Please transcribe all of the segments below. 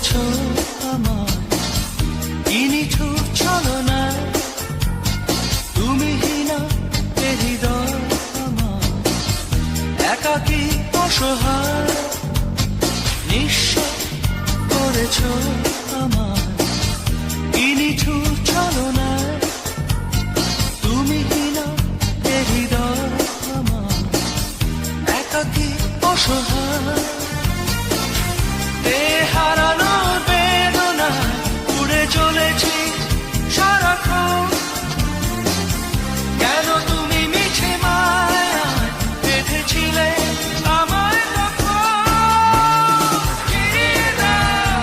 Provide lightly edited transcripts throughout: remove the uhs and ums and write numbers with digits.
করেছো আমার কি নিঠুর ছলনায়, তুমি হীনা এ হৃদয় আমার একাকী অসহায়, নিঃস্ব করেছো আমার কি নিঠুর ছলনায়, তুমি হীনা এ হৃদয় আমার একাকী অসহায়। হারানোর বেদনায় উড়ে চলেছি সারাক্ষণ, কেন তুমি মিছে মায়ায় বেঁধেছিলে আমায় তখন। ফিরিয়ে দাও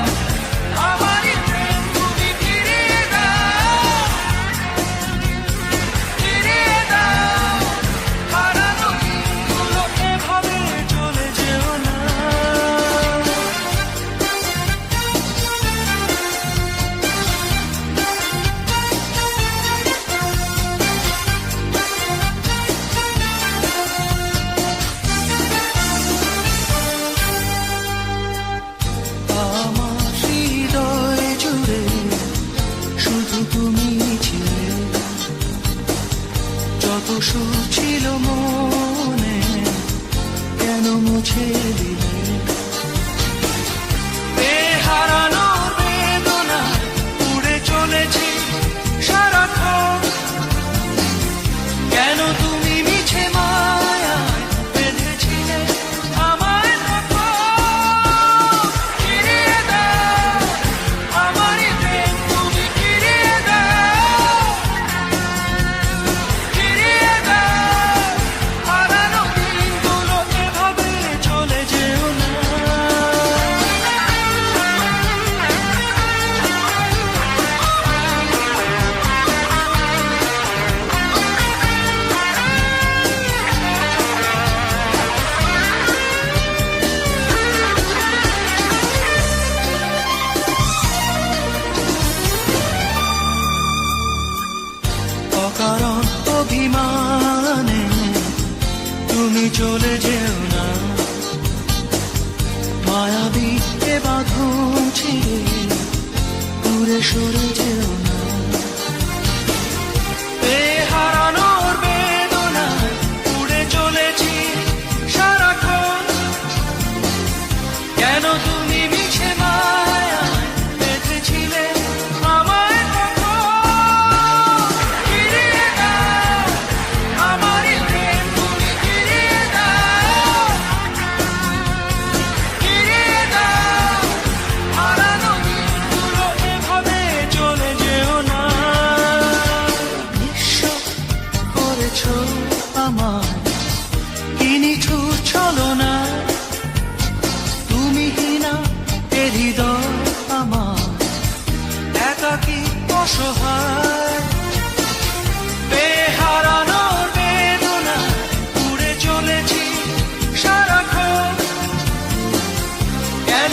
আমারই প্রেম, তুমি ফিরিয়ে দাও, ফিরিয়ে দাও হারানো দিনগুলো, এভাবে চলে যেও না। যত সুর ছিল মনে কেন মুছে দিলে, হারানোর বেদনা উড়ে চলেছি সারাক্ষণ, কেন তুমি মিছে মায়ায় বেঁধেছিলে আমায় তখন। ফিরিয়ে দাও আমারই প্রেম, তুমি ফিরিয়ে দাও, ফিরিয়ে দাও হারানো দিনগুলো, এভাবে চলে যেও না। অকারণ অভিমানে তুমি চলে যেও না, মায়াবী এ বাঁধন ছিঁড়ে দূরে সরে যেও না। হারানোর বেদনা উড়ে চলেছি সারাক্ষণ, কেন তুমি মিছে মায়ায় বেঁধেছিলে আমায় তখন। ফিরিয়ে দাও আমারই প্রেম, তুমি ফিরিয়ে দাও, ফিরিয়ে দাও হারানো দিনগুলো, এভাবে চলে যেও না। নিঃস্ব করেছো আমায় কি নিঠুর ছলনায়, তুমি হীনা এ হৃদয় আমার একাকী অসহায়, হারানোর বেদনা উড়ে চলেছি সারাক্ষণ, কেন